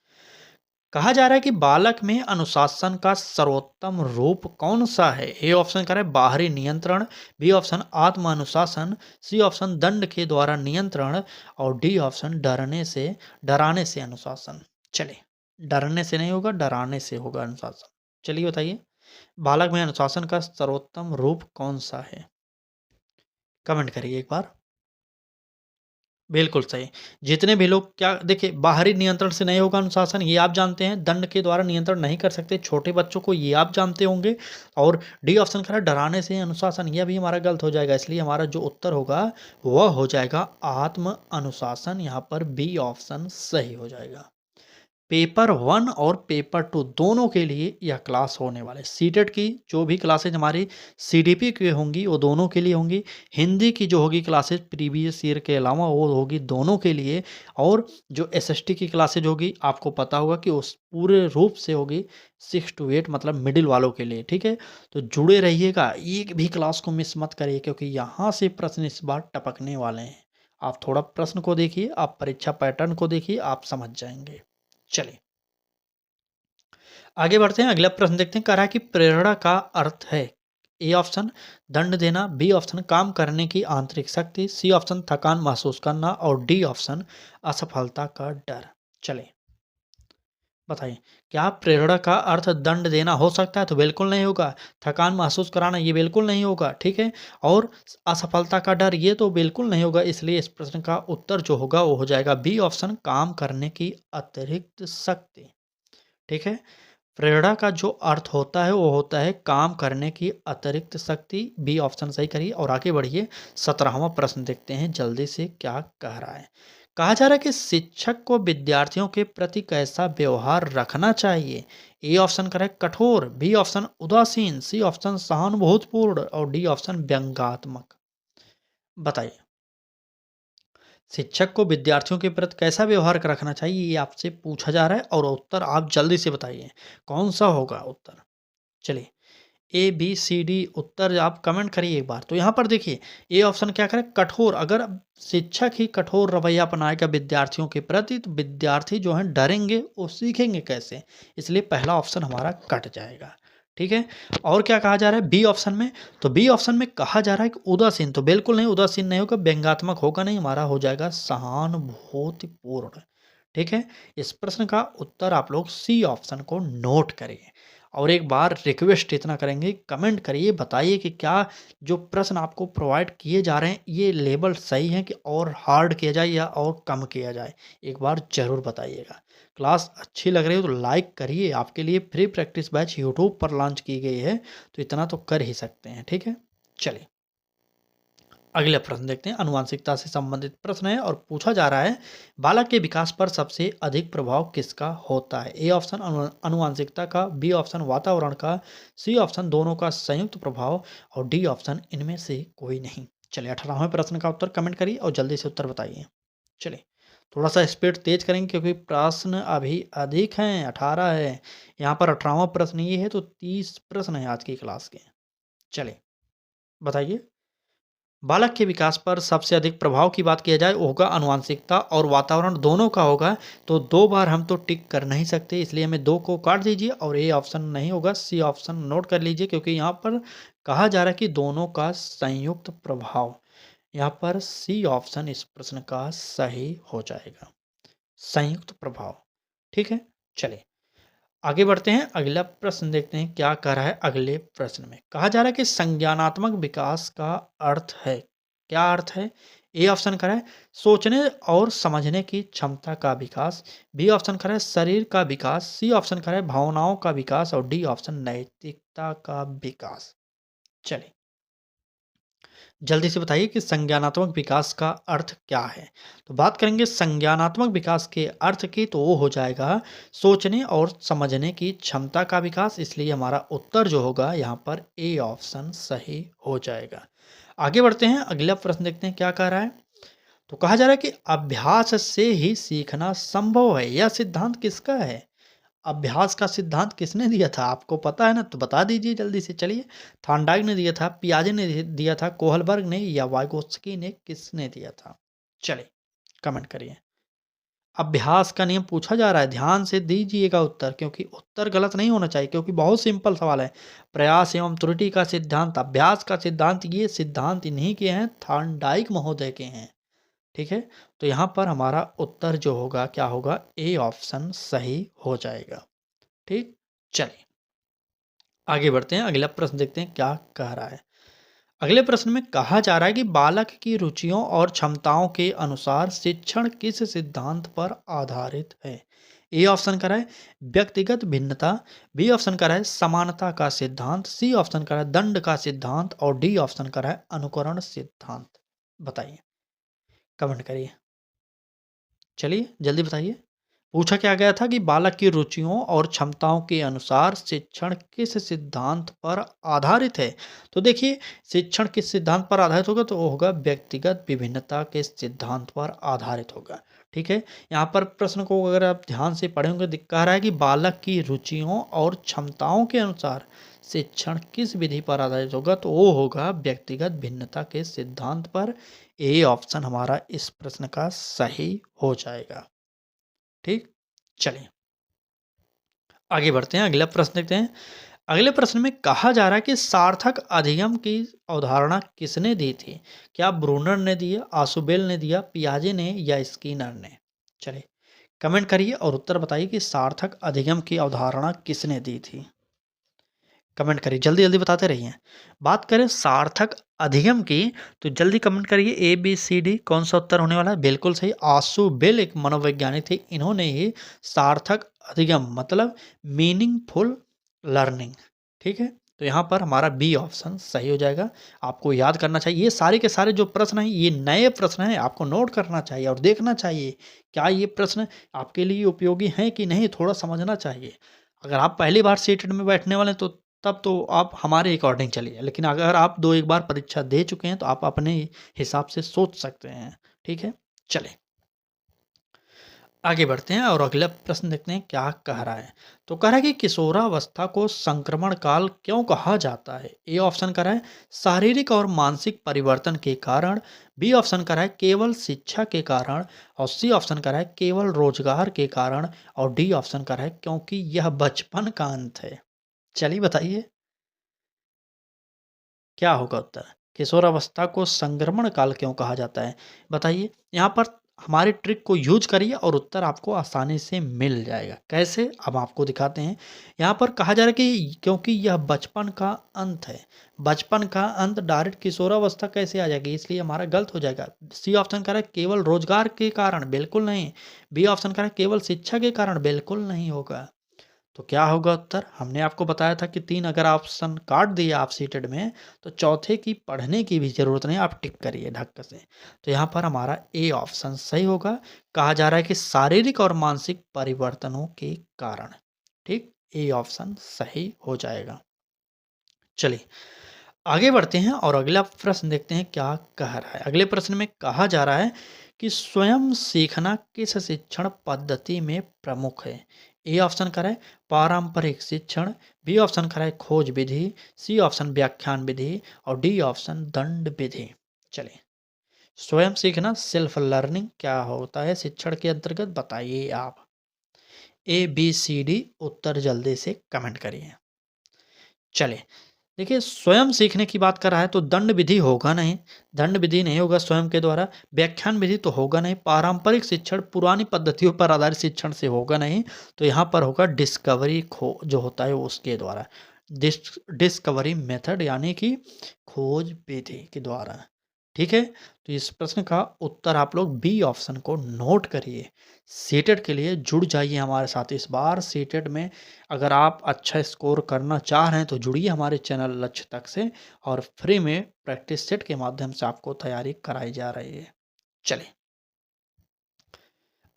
कहा जा रहा है कि बालक में अनुशासन का सर्वोत्तम रूप कौन सा है। ए ऑप्शन करें बाहरी नियंत्रण, बी ऑप्शन आत्म अनुशासन, सी ऑप्शन दंड के द्वारा नियंत्रण और डी ऑप्शन डराने से अनुशासन। चलिए डरने से नहीं होगा, डराने से होगा अनुशासन। चलिए बताइए बालक में अनुशासन का सर्वोत्तम रूप कौन सा है, कमेंट करिए एक बार। बिल्कुल सही। जितने भी लोग क्या देखिए बाहरी नियंत्रण से नहीं होगा अनुशासन, ये आप जानते हैं। दंड के द्वारा नियंत्रण नहीं कर सकते छोटे बच्चों को, ये आप जानते होंगे। और डी ऑप्शन कह रहा है डराने से अनुशासन, यह भी हमारा गलत हो जाएगा। इसलिए हमारा जो उत्तर होगा वह हो जाएगा आत्म अनुशासन। यहाँ पर बी ऑप्शन सही हो जाएगा। पेपर 1 और पेपर 2 दोनों के लिए यह क्लास होने वाले। सीटेट की जो भी क्लासेज हमारी सीडीपी की होंगी वो दोनों के लिए होंगी। हिंदी की जो होगी क्लासेज प्रीवियस ईयर के अलावा वो होगी दोनों के लिए। और जो एसएसटी की क्लासेज होगी आपको पता होगा कि उस पूरे रूप से होगी 6 to 8 मतलब मिडिल वालों के लिए, ठीक है? तो जुड़े रहिएगा, एक भी क्लास को मिस मत करिए, क्योंकि यहाँ से प्रश्न इस बार टपकने वाले हैं। आप थोड़ा प्रश्न को देखिए, आप परीक्षा पैटर्न को देखिए, आप समझ जाएंगे। चलिए आगे बढ़ते हैं। अगला प्रश्न देखते हैं, कह रहा है कि प्रेरणा का अर्थ है। ए ऑप्शन दंड देना, बी ऑप्शन काम करने की आंतरिक शक्ति, सी ऑप्शन थकान महसूस करना और डी ऑप्शन असफलता का डर। चलिए बताइए क्या प्रेरणा का अर्थ दंड देना हो सकता है? तो बिल्कुल नहीं होगा। थकान महसूस कराना ये बिल्कुल नहीं होगा, ठीक है? और असफलता का डर ये तो बिल्कुल नहीं होगा। इसलिए इस प्रश्न का उत्तर जो होगा वो हो जाएगा बी ऑप्शन काम करने की अतिरिक्त शक्ति, ठीक है? प्रेरणा का जो अर्थ होता है वो होता है काम करने की अतिरिक्त शक्ति। बी ऑप्शन सही करिए और आगे बढ़िए। 17वां प्रश्न देखते हैं जल्दी से क्या कह रहा है। कहा जा रहा है कि शिक्षक को विद्यार्थियों के प्रति कैसा व्यवहार रखना चाहिए। ए ऑप्शन करें कठोर, बी ऑप्शन उदासीन, सी ऑप्शन सहानुभूतिपूर्ण और डी ऑप्शन व्यंग्यात्मक। बताइए। शिक्षक को विद्यार्थियों के प्रति कैसा व्यवहार रखना चाहिए ये आपसे पूछा जा रहा है और उत्तर आप जल्दी से बताइए कौन सा होगा उत्तर। चलिए, ए बी सी डी उत्तर आप कमेंट करिए एक बार। तो यहाँ पर देखिए ए ऑप्शन क्या करें कठोर। अगर शिक्षक ही कठोर रवैया अपनाएगा विद्यार्थियों के प्रति तो विद्यार्थी जो हैं डरेंगे, वो सीखेंगे कैसे। इसलिए पहला ऑप्शन हमारा कट जाएगा। ठीक है। और क्या कहा जा रहा है बी ऑप्शन में। तो बी ऑप्शन में कहा जा रहा है कि उदासीन, तो बिल्कुल नहीं, उदासीन नहीं होगा, व्यंग्यात्मक होगा नहीं, हमारा हो जाएगा सहानुभूतिपूर्ण। ठीक है। इस प्रश्न का उत्तर आप लोग सी ऑप्शन को नोट करिए और एक बार रिक्वेस्ट इतना करेंगे, कमेंट करिए, बताइए कि क्या जो प्रश्न आपको प्रोवाइड किए जा रहे हैं ये लेवल सही है कि और हार्ड किया जाए या और कम किया जाए। एक बार ज़रूर बताइएगा। क्लास अच्छी लग रही हो तो लाइक करिए। आपके लिए फ्री प्रैक्टिस बैच यूट्यूब पर लॉन्च की गई है, तो इतना तो कर ही सकते हैं। ठीक है। चलिए, अगला प्रश्न देखते हैं। आनुवंशिकता से संबंधित प्रश्न है और पूछा जा रहा है बालक के विकास पर सबसे अधिक प्रभाव किसका होता है। ए ऑप्शन आनुवंशिकता का, बी ऑप्शन वातावरण का, सी ऑप्शन दोनों का संयुक्त प्रभाव और डी ऑप्शन इनमें से कोई नहीं। चलिए, 18वें प्रश्न का उत्तर कमेंट करिए और जल्दी से उत्तर बताइए। चलिए, थोड़ा सा स्पीड तेज करेंगे क्योंकि प्रश्न अभी अधिक हैं। 18 है यहाँ पर। 18वां प्रश्न ये है तो 30 प्रश्न है आज की क्लास के। चलिए, बताइए। बालक के विकास पर सबसे अधिक प्रभाव की बात किया जाए वो होगा आनुवंशिकता और वातावरण दोनों का होगा। तो 2 बार हम तो टिक कर नहीं सकते, इसलिए हमें 2 को काट दीजिए और ए ऑप्शन नहीं होगा, सी ऑप्शन नोट कर लीजिए क्योंकि यहाँ पर कहा जा रहा है कि दोनों का संयुक्त प्रभाव। यहाँ पर सी ऑप्शन इस प्रश्न का सही हो जाएगा, संयुक्त प्रभाव। ठीक है। चलिए, आगे बढ़ते हैं। अगला प्रश्न देखते हैं क्या कह रहा है। अगले प्रश्न में कहा जा रहा है कि संज्ञानात्मक विकास का अर्थ है। क्या अर्थ है। ए ऑप्शन कह रहा है सोचने और समझने की क्षमता का विकास, बी ऑप्शन कह रहा है शरीर का विकास, सी ऑप्शन कह रहा है भावनाओं का विकास और डी ऑप्शन नैतिकता का विकास। चलिए, जल्दी से बताइए कि संज्ञानात्मक विकास का अर्थ क्या है। तो बात करेंगे संज्ञानात्मक विकास के अर्थ की, तो वो हो जाएगा सोचने और समझने की क्षमता का विकास। इसलिए हमारा उत्तर जो होगा यहाँ पर ए ऑप्शन सही हो जाएगा। आगे बढ़ते हैं। अगला प्रश्न देखते हैं क्या कह रहा है। तो कहा जा रहा है कि अभ्यास से ही सीखना संभव है। यह सिद्धांत किसका है। अभ्यास का सिद्धांत किसने दिया था आपको पता है ना, तो बता दीजिए जल्दी से। चलिए, थॉर्नडाइक ने दिया था, पियाजे ने दिया था, कोहलबर्ग ने या वाइगोत्स्की ने, किसने दिया था। चलिए, कमेंट करिए। अभ्यास का नियम पूछा जा रहा है, ध्यान से दीजिएगा उत्तर क्योंकि उत्तर गलत नहीं होना चाहिए क्योंकि बहुत सिंपल सवाल है। प्रयास एवं त्रुटि का सिद्धांत, अभ्यास का सिद्धांत, ये सिद्धांत इन्हीं के हैं, थॉर्नडाइक महोदय के हैं। ठीक है। तो यहाँ पर हमारा उत्तर जो होगा क्या होगा, ए ऑप्शन सही हो जाएगा। ठीक। चलिए, आगे बढ़ते हैं। अगला प्रश्न देखते हैं क्या कह रहा है। अगले प्रश्न में कहा जा रहा है कि बालक की रुचियों और क्षमताओं के अनुसार शिक्षण किस सिद्धांत पर आधारित है। ए ऑप्शन कह रहा है व्यक्तिगत भिन्नता, बी ऑप्शन कह रहा है समानता का सिद्धांत, सी ऑप्शन कह रहा है दंड का सिद्धांत और डी ऑप्शन कह रहा है अनुकरण सिद्धांत। बताइए, कमेंट करिए। चलिए, जल्दी बताइए। पूछा क्या गया था कि बालक की रुचियों और क्षमताओं के अनुसार शिक्षण किस सिद्धांत पर आधारित है। तो देखिए, शिक्षण किस सिद्धांत पर आधारित होगा, तो वो होगा व्यक्तिगत विभिन्नता के सिद्धांत पर आधारित होगा। ठीक है। यहाँ पर प्रश्न को अगर आप ध्यान से पढ़ेंगे कह रहा है कि बालक की रुचियों और क्षमताओं के अनुसार शिक्षण किस विधि पर आधारित होगा, तो वो होगा व्यक्तिगत भिन्नता के सिद्धांत पर। ए ऑप्शन हमारा इस प्रश्न का सही हो जाएगा। ठीक। चलिए, आगे बढ़ते हैं। अगला प्रश्न देखते हैं। अगले प्रश्न में कहा जा रहा है कि सार्थक अधिगम की अवधारणा किसने दी थी। क्या ब्रूनर ने दिया, आशुबेल ने दिया, पियाजे ने या स्किनर ने। चलिए, कमेंट करिए और उत्तर बताइए कि सार्थक अधिगम की अवधारणा किसने दी थी। कमेंट करिए, जल्दी-जल्दी बताते रहिए। बात करें सार्थक अधिगम की, तो जल्दी कमेंट करिए ए, बी, सी, डी कौन-सा उत्तर होने वाला है? बिल्कुल सही, आशु बेल एक मनोवैज्ञानिक थे, इन्होंने ही सार्थक अधिगम मतलब मीनिंगफुल लर्निंग, ठीक है? तो यहाँ पर हमारा बी ऑप्शन सही हो जाएगा। आपको याद करना चाहिए, ये सारे के सारे जो प्रश्न हैं, ये नए प्रश्न हैं, आपको नोट करना चाहिए और देखना चाहिए, क्या ये प्रश्न आपके लिए उपयोगी हैं कि नहीं, थोड़ा समझना चाहिए। अगर आप पहली बार सीटेट में बैठने वाले हैं, तो तब तो आप हमारे अकॉर्डिंग चलिए, लेकिन अगर आप 2-1 बार परीक्षा दे चुके हैं, तो आप अपने हिसाब से सोच सकते हैं, ठीक है? चलें, आगे बढ़ते हैं और अगला प्रश्न देखते हैं क्या कह रहा है। तो कह रहा है कि किशोरावस्था को संक्रमण काल क्यों कहा जाता है? ए ऑप्शन कह रहा है शारीरिक और मानसिक परिवर्तन के कारण, बी ऑप्शन कह रहा है केवल शिक्षा के कारण, और सी ऑप्शन कह रहा है केवल रोजगार के कारण, और डी ऑप्शन कह रहा है क्योंकि यह बचपन का अंत है। चलिए बताइए, क्या होगा उत्तर? किशोरावस्था को संक्रमण काल क्यों कहा जाता है? बताइए। यहाँ पर हमारे ट्रिक को यूज़ करिए और उत्तर आपको आसानी से मिल जाएगा। कैसे? अब आपको दिखाते हैं। यहाँ पर कहा जा रहा है कि क्योंकि यह बचपन का अंत है। बचपन का अंत डायरेक्ट किशोरावस्था कैसे आ जाएगी? इसलिए हमारा गलत हो जाएगा। सी ऑप्शन कह रहा है केवल रोजगार के कारण, बिल्कुल नहीं। बी ऑप्शन कह रहा है केवल शिक्षा के कारण, बिल्कुल नहीं होगा। तो क्या होगा उत्तर? हमने आपको बताया था कि 3 अगर ऑप्शन काट दिए आप सीटेड में, तो चौथे की पढ़ने की भी ज़रूरत नहीं, आप टिक करिए ढक से। तो यहाँ पर हमारा ए ऑप्शन सही होगा। कहा जा रहा है कि शारीरिक और मानसिक परिवर्तनों के कारण। ठीक? ए ऑप्शन सही हो जाएगा। चलिए, आगे बढ़ते हैं और अगला प्रश्न देखते हैं क्या कह रहा है। अगले प्रश्न में कहा जा रहा है कि स्वयं सीखना किस शिक्षण पद्धति में प्रमुख है? ए ऑप्शन कह रहा है पारंपरिक शिक्षण, बी ऑप्शन कह रहा है खोज विधि, सी ऑप्शन व्याख्यान विधि, और डी ऑप्शन दंड विधि। चलिए, स्वयं सीखना सेल्फ लर्निंग क्या होता है शिक्षण के अंतर्गत, बताइए आप। ए, बी, सी, डी उत्तर जल्दी से कमेंट करिए। चलिए, देखिए स्वयं सीखने की बात कर रहा है तो दंड विधि होगा नहीं, दंड विधि नहीं होगा स्वयं के द्वारा, व्याख्यान विधि तो होगा नहीं, पारंपरिक शिक्षण पुरानी पद्धतियों पर आधारित शिक्षण से होगा नहीं, तो यहाँ पर होगा डिस्कवरी खो जो होता है उसके द्वारा, डिस्कवरी मेथड यानी कि खोज विधि के द्वारा। ठीक है, तो इस प्रश्न का उत्तर आप लोग बी ऑप्शन को नोट करिए। सीटेट के लिए जुड़ जाइए हमारे साथ इस बार। सीटेट में अगर आप अच्छा स्कोर करना चाह रहे हैं तो जुड़िए हमारे चैनल लक्ष्य तक से, और फ्री में प्रैक्टिस सेट के माध्यम से आपको तैयारी कराई जा रही है। चलिए,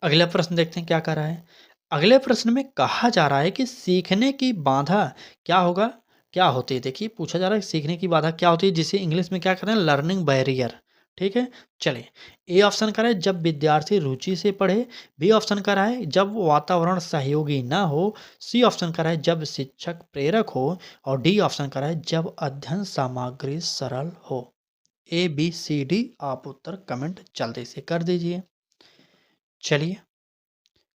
अगला प्रश्न देखते हैं क्या कह रहा है। अगले प्रश्न में कहा जा रहा है कि सीखने की बाधा क्या होगा, क्या होती है? देखिए पूछा जा रहा है सीखने की बाधा क्या होती है, जिसे इंग्लिश में क्या कहते हैं, लर्निंग बैरियर। ठीक है, चलिए, ए ऑप्शन कह रहा है जब विद्यार्थी रुचि से पढ़े, बी ऑप्शन कह रहा है जब वातावरण सहयोगी ना हो, सी ऑप्शन कह रहा है जब शिक्षक प्रेरक हो, और डी ऑप्शन कह रहा है जब अध्ययन सामग्री सरल हो। ए, बी, सी, डी आप उत्तर कमेंट जल्दी से कर दीजिए। चलिए,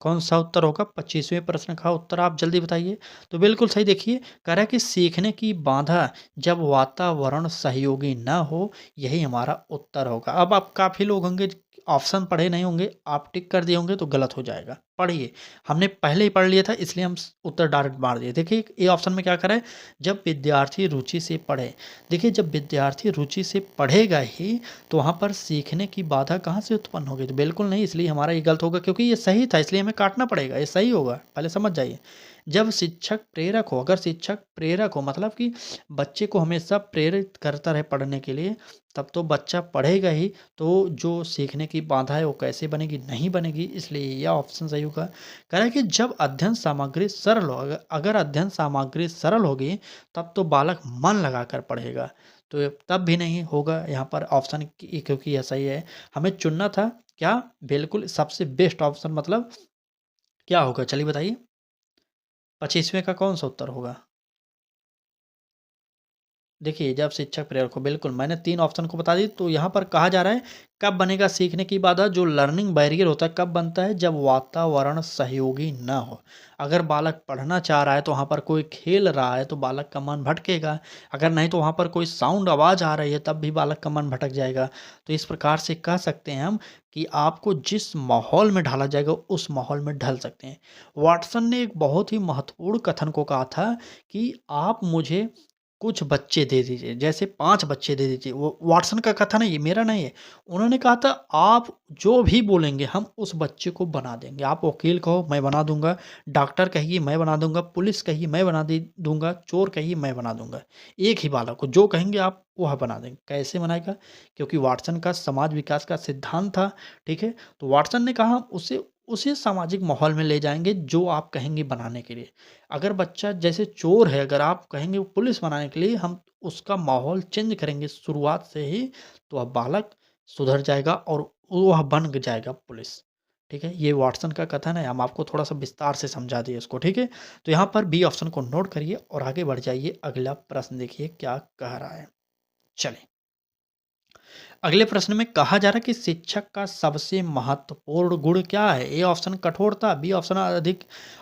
कौन-सा उत्तर होगा? 25वें प्रश्न का उत्तर आप जल्दी बताइए। तो बिल्कुल सही, देखिए कह रहा है कि सीखने की बाधा जब वातावरण सहयोगी ना हो, यही हमारा उत्तर होगा। अब आप काफ़ी लोग होंगे ऑप्शन पढ़े नहीं होंगे, आप टिक कर दिए होंगे तो गलत हो जाएगा। पढ़िए, हमने पहले ही पढ़ लिया था इसलिए हम उत्तर डायरेक्ट मार दिए। देखिए ए ऑप्शन में क्या करा है, जब विद्यार्थी रुचि से पढ़े। देखिए जब विद्यार्थी रुचि से पढ़ेगा ही, तो वहाँ पर सीखने की बाधा कहाँ से उत्पन्न होगी? तो बिल्कुल नहीं, इसलिए हमारा ये गलत होगा, क्योंकि ये सही था इसलिए हमें काटना पड़ेगा, ये सही होगा, पहले समझ जाइए। जब शिक्षक प्रेरक हो, अगर शिक्षक प्रेरक हो मतलब कि बच्चे को हमेशा प्रेरित करता रहे पढ़ने के लिए, तब तो बच्चा पढ़ेगा ही, तो जो सीखने की बाधा है वो कैसे बनेगी? नहीं बनेगी, इसलिए यह ऑप्शन सही होगा। कह रहा है कि जब अध्ययन सामग्री सरल हो, अगर अध्ययन सामग्री सरल होगी, तब तो बालक मन लगाकर पढ़ेगा। तो तब भी नहीं होगा यहाँ पर ऑप्शन क्योंकि ऐसा ही है। हमें चुनना था क्या? बिल्कुल सबसे बेस्ट ऑप्शन मतलब क्या होगा? चलिए बताइए। 25वें का कौन-सा उत्तर होगा? देखिए, जब शिक्षक प्रेरक हो, बिल्कुल मैंने 3 ऑप्शन को बता दी, तो यहाँ पर कहा जा रहा है कब बनेगा सीखने की बाधा, जो लर्निंग बैरियर होता है कब बनता है, जब वातावरण सहयोगी ना हो। अगर बालक पढ़ना चाह रहा है तो वहाँ पर कोई खेल रहा है तो बालक का मन भटकेगा, अगर नहीं तो वहाँ पर कोई साउंड आवाज़ आ रही है तब भी बालक का मन भटक जाएगा। तो इस प्रकार से कह सकते हैं हम कि आपको जिस माहौल में ढाला जाएगा उस माहौल में ढल सकते हैं। वाटसन ने एक बहुत ही महत्वपूर्ण कथन को कहा था कि आप मुझे कुछ बच्चे दे दीजिए, जैसे 5 बच्चे दे दीजिए। वो वाटसन का कथन है, ये मेरा नहीं है। उन्होंने कहा था आप जो भी बोलेंगे हम उस बच्चे को बना देंगे। आप वकील कहो मैं बना दूँगा, डॉक्टर कहिए मैं बना दूँगा, पुलिस कहिए मैं बना दे दूँगा, चोर कहिए मैं बना दूँगा। एक ही बालक को जो कहेंगे आप वह बना देंगे। कैसे बनाएगा? क्योंकि वाटसन का समाज विकास का सिद्धांत था, ठीक है? तो वाटसन ने कहा उसे उसी सामाजिक माहौल में ले जाएँगे जो आप कहेंगे बनाने के लिए। अगर बच्चा जैसे चोर है, अगर आप कहेंगे वो पुलिस बनाने के लिए, हम उसका माहौल चेंज करेंगे शुरुआत से ही, तो वह बालक सुधर जाएगा और वह बन जाएगा पुलिस। ठीक है? ये वाटसन का कथन है, हम आपको थोड़ा-सा विस्तार से समझा दिए इसको, ठीक है? तो यहाँ पर बी ऑप्शन को नोट करिए और आगे बढ़ जाइए। अगला प्रश्न देखिए क्या कह रहा है। चलिए। अगले प्रश्न में कहा जा रहा है कि शिक्षक का सबसे महत्वपूर्ण गुण क्या है? ए ऑप्शन कठोरता, बी ऑप्शन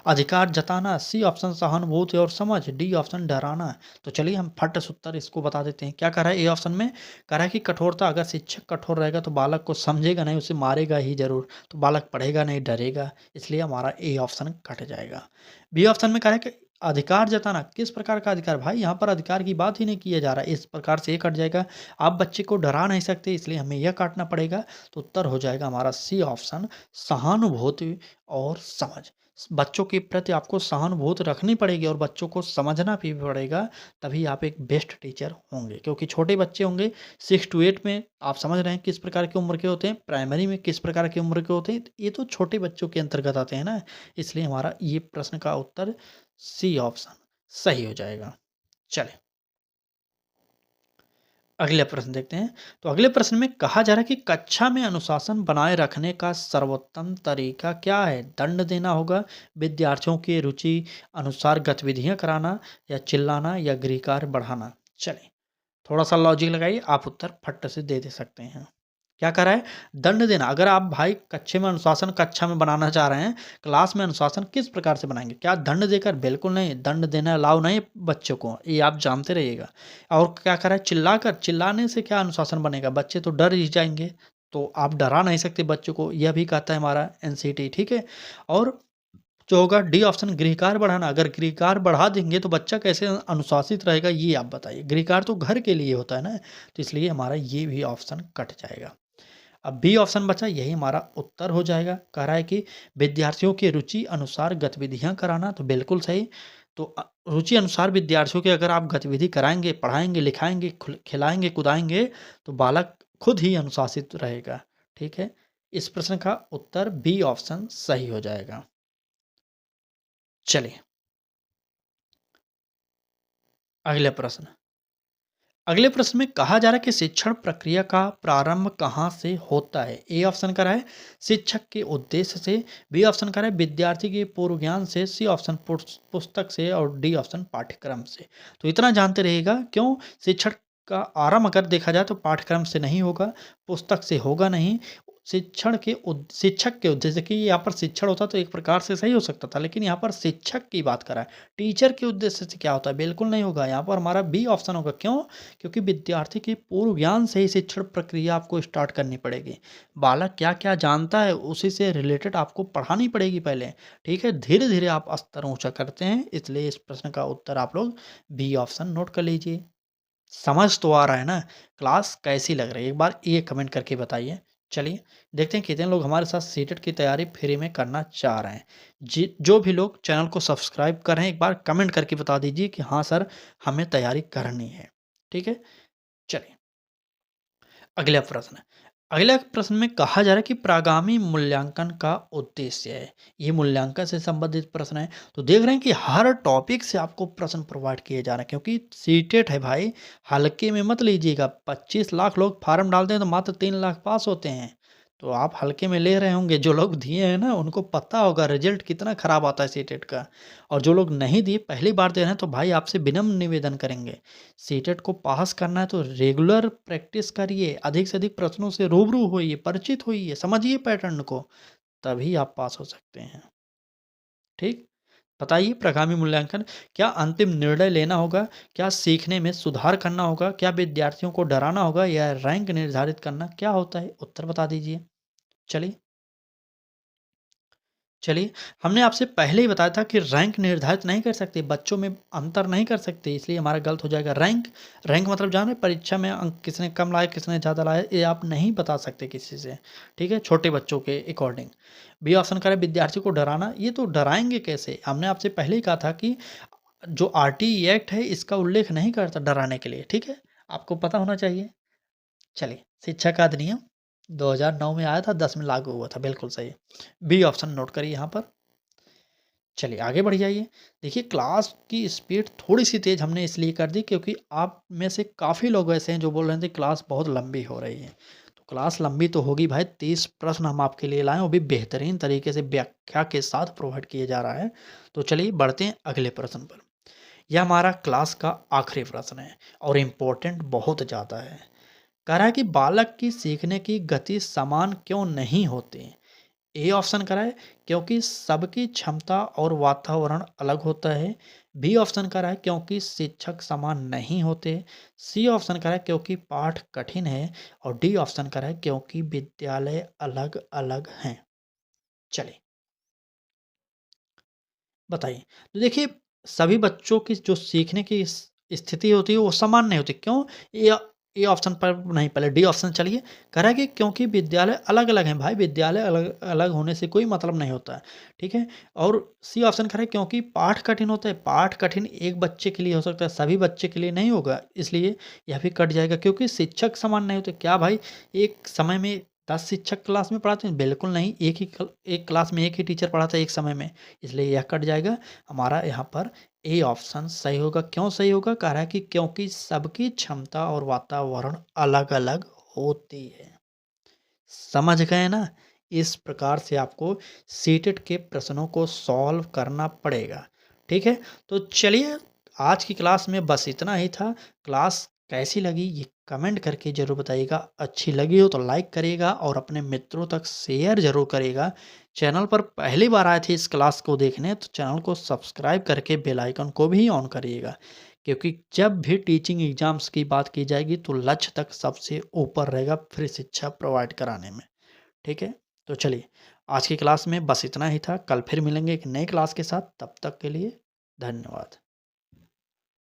अधिकार जताना, सी ऑप्शन सहानुभूति और समझ, डी ऑप्शन डराना। तो चलिए हम फट से उत्तर इसको बता देते हैं। क्या कह रहा है ए ऑप्शन में? कह रहा है कि कठोरता, अगर शिक्षक कठोर रहेगा तो बालक को समझेगा नहीं, उसे मारेगा ही ज़रूर, तो बालक पढ़ेगा नहीं, डरेगा, इसलिए हमारा ए ऑप्शन कट जाएगा। बी ऑप्शन में कह रहा है कि अधिकार जताना, किस प्रकार का अधिकार? भाई यहाँ पर अधिकार की बात ही नहीं किया जा रहा है, इस प्रकार से ये कट जाएगा। आप बच्चे को डरा नहीं सकते इसलिए हमें यह काटना पड़ेगा, तो उत्तर हो जाएगा हमारा सी ऑप्शन सहानुभूति और समझ। बच्चों के प्रति आपको सहानुभूति रखनी पड़ेगी और बच्चों को समझना भी पड़ेगा, तभी आप एक बेस्ट टीचर होंगे। क्योंकि छोटे बच्चे होंगे 6 टू 8 में, आप समझ रहे हैं किस प्रकार की उम्र के होते हैं, प्राइमरी में किस प्रकार की उम्र के होते हैं, ये तो छोटे बच्चों के अंतर्गत आते हैं ना, इसलिए हमारा ये प्रश्न का उत्तर सी ऑप्शन सही हो जाएगा। चलें। अगले प्रश्न देखते हैं। तो अगले प्रश्न में कहा जा रहा है कि कक्षा में अनुशासन बनाए रखने का सर्वोत्तम तरीका क्या है? दंड देना होगा, विद्यार्थियों की रुचि अनुसार गतिविधियां कराना, या चिल्लाना, या गृहकार्य बढ़ाना। चलिए, थोड़ा सा लॉजिक लगाइए, आप उत्तर फट से दे सकते हैं। क्या कह रहा है? दंड देना। अगर आप भाई कक्षा में अनुशासन कक्षा में बनाना चाह रहे हैं, क्लास में अनुशासन किस प्रकार से बनाएँगे? क्या दंड देकर? बिल्कुल नहीं, दंड देना अलाउ नहीं है बच्चों को, ये आप जानते रहिएगा। और क्या कह रहा है? चिल्लाकर, चिल्लाने से क्या अनुशासन बनेगा? बच्चे तो डर ही जाएँगे, तो आप डरा नहीं सकते बच्चों को, यह भी कहता है हमारा एनसीटी, ठीक है? और जो होगा डी ऑप्शन गृहकार्य बढ़ाना, अगर गृहकार्य बढ़ा देंगे तो बच्चा कैसे अनुशासित रहेगा ये आप बताइए। गृहकार्य तो घर के लिए होता है ना, तो इसलिए हमारा ये भी ऑप्शन कट जाएगा। अब बी ऑप्शन बचा, यही हमारा उत्तर हो जाएगा। कह रहा है कि विद्यार्थियों की रुचि अनुसार गतिविधियां कराना, तो बिल्कुल सही। तो रुचि अनुसार विद्यार्थियों की अगर आप गतिविधि कराएंगे, पढ़ाएंगे, लिखाएंगे, खिलाएंगे, कुदाएंगे, तो बालक खुद ही अनुशासित रहेगा। ठीक है, इस प्रश्न का उत्तर बी ऑप्शन सही हो जाएगा। चलिए, अगले प्रश्न। अगले प्रश्न में कहा जा रहा है कि शिक्षण प्रक्रिया का प्रारंभ कहाँ से होता है? ए ऑप्शन का है शिक्षक के उद्देश्य से, बी ऑप्शन का है विद्यार्थी के पूर्व ज्ञान से, सी ऑप्शन पुस्तक से, और डी ऑप्शन पाठ्यक्रम से। तो इतना जानते रहिएगा, क्यों शिक्षण का आरंभ अगर देखा जाए तो पाठ्यक्रम से नहीं होगा, पुस्तक से होगा नहीं, शिक्षक के उद्देश्य की, यहाँ पर शिक्षण होता तो एक प्रकार से सही हो सकता था, लेकिन यहाँ पर शिक्षक की बात करा है, टीचर के उद्देश्य से क्या होता है? बिल्कुल नहीं होगा, यहाँ पर हमारा बी ऑप्शन होगा। क्यों? क्योंकि विद्यार्थी के पूर्व ज्ञान से ही शिक्षण प्रक्रिया आपको स्टार्ट करनी पड़ेगी। बालक क्या क्या जानता है उसी से रिलेटेड आपको पढ़ानी पड़ेगी पहले, ठीक है? धीरे धीरे आप स्तर ऊंचा करते हैं, इसलिए इस प्रश्न का उत्तर आप लोग बी ऑप्शन नोट कर लीजिए। समझ तो आ रहा है ना? क्लास कैसी लग रही है? एक बार ये कमेंट करके बताइए। चलिए, देखते हैं कितने लोग हमारे साथ सीटेट की तैयारी फ्री में करना चाह रहे हैं। जो भी लोग चैनल को सब्सक्राइब कर रहे हैं, एक बार कमेंट करके बता दीजिए कि हाँ सर, हमें तैयारी करनी है। ठीक है? चलिए, अगला प्रश्न। अगला प्रश्न में कहा जा रहा है कि प्रागामी मूल्यांकन का उद्देश्य है। ये मूल्यांकन से संबंधित प्रश्न है। तो देख रहे हैं कि हर टॉपिक से आपको प्रश्न प्रोवाइड किए जा रहे हैं, क्योंकि सीटेट है भाई, हल्के में मत लीजिएगा। 25 लाख लोग फार्म डालते हैं तो मात्र 3 लाख पास होते हैं। तो आप हल्के में ले रहे होंगे। जो लोग दिए हैं ना उनको पता होगा रिजल्ट कितना ख़राब आता है सीटेट का। और जो लोग नहीं दिए पहली बार दे रहे हैं तो भाई आपसे विनम्र निवेदन करेंगे, सीटेट को पास करना है तो रेगुलर प्रैक्टिस करिए, अधिक से अधिक प्रश्नों से रूबरू होइए, परिचित होइए, समझिए पैटर्न को, तभी आप पास हो सकते हैं। ठीक? बताइए प्रगामी मूल्यांकन, क्या अंतिम निर्णय लेना होगा? क्या सीखने में सुधार करना होगा? क्या विद्यार्थियों को डराना होगा या रैंक निर्धारित करना? क्या होता है? उत्तर बता दीजिए। चलिए चलिए, हमने आपसे पहले ही बताया था कि रैंक निर्धारित नहीं कर सकते, बच्चों में अंतर नहीं कर सकते, इसलिए हमारा गलत हो जाएगा। रैंक रैंक मतलब जान रहे हैं, परीक्षा में अंक किसने कम लाए, किसने ज़्यादा लाए, ये आप नहीं बता सकते किसी से, ठीक है? छोटे बच्चों के अकॉर्डिंग। बी ऑप्शन करें विद्यार्थी को डराना, ये तो डराएँगे कैसे? हमने आपसे पहले ही कहा था कि जो आरटीई एक्ट है इसका उल्लेख नहीं करता डराने के लिए, ठीक है? आपको पता होना चाहिए। चलिए, शिक्षा का अधिनियम 2009 में आया था, 10 में लागू हुआ था, बिल्कुल सही। बी ऑप्शन नोट करिए यहाँ पर। चलिए आगे बढ़ जाइए। देखिए क्लास की स्पीड थोड़ी-सी तेज़ हमने इसलिए कर दी क्योंकि आप में से काफ़ी लोग ऐसे हैं जो बोल रहे थे क्लास बहुत लंबी हो रही है। तो क्लास लंबी तो होगी भाई, 30 प्रश्न हम आपके लिए लाए हैं, वो भी बेहतरीन तरीके से व्याख्या के साथ प्रोवाइड किया जा रहा है। तो चलिए बढ़ते हैं अगले प्रश्न पर। यह हमारा क्लास का आखिरी प्रश्न है और इम्पोर्टेंट बहुत ज़्यादा है। कह रहा है कि बालक की सीखने की गति समान क्यों नहीं होती? ए ऑप्शन करा है क्योंकि सबकी क्षमता और वातावरण अलग होता है। बी ऑप्शन करा है क्योंकि शिक्षक समान नहीं होते। सी ऑप्शन करा है क्योंकि पाठ कठिन है। और डी ऑप्शन करा है क्योंकि विद्यालय अलग अलग हैं। चलिए बताइए। तो देखिए सभी बच्चों की जो सीखने की स्थिति होती है वो समान नहीं होती। क्यों? ये ए ऑप्शन पर नहीं, पहले डी ऑप्शन चलिए। कह रहा है कि क्योंकि विद्यालय अलग-अलग हैं भाई, विद्यालय अलग अलग होने से कोई मतलब नहीं होता है, ठीक है? और सी ऑप्शन कह रहा है क्योंकि पाठ कठिन होता है। पाठ कठिन एक बच्चे के लिए हो सकता है, सभी बच्चे के लिए नहीं होगा, इसलिए यह भी कट जाएगा। क्योंकि शिक्षक समान नहीं होते। क्या भाई एक समय में 10 शिक्षक क्लास में पढ़ाते हैं? बिल्कुल नहीं, एक क्लास में एक ही टीचर पढ़ाता है एक समय में, इसलिए यह कट जाएगा। हमारा यहाँ पर ए ऑप्शन सही होगा। क्यों सही होगा? कह रहा है कि क्योंकि सबकी क्षमता और वातावरण अलग-अलग होती है। समझ गए ना? इस प्रकार से आपको सीटेट के प्रश्नों को सॉल्व करना पड़ेगा। ठीक है? तो चलिए आज की क्लास में बस इतना ही था। क्लास कैसी लगी ये कमेंट करके ज़रूर बताइएगा। अच्छी लगी हो तो लाइक करिएगा और अपने मित्रों तक शेयर ज़रूर करिएगा। चैनल पर पहली बार आए थे इस क्लास को देखने तो चैनल को सब्सक्राइब करके बेल आइकन को भी ऑन करिएगा। क्योंकि जब भी टीचिंग एग्ज़ाम्स की बात की जाएगी तो लक्ष्य तक सबसे ऊपर रहेगा फ्री शिक्षा प्रोवाइड कराने में। ठीक है? तो चलिए, आज की क्लास में बस इतना ही था। कल फिर मिलेंगे एक नई क्लास के साथ, तब तक के लिए धन्यवाद।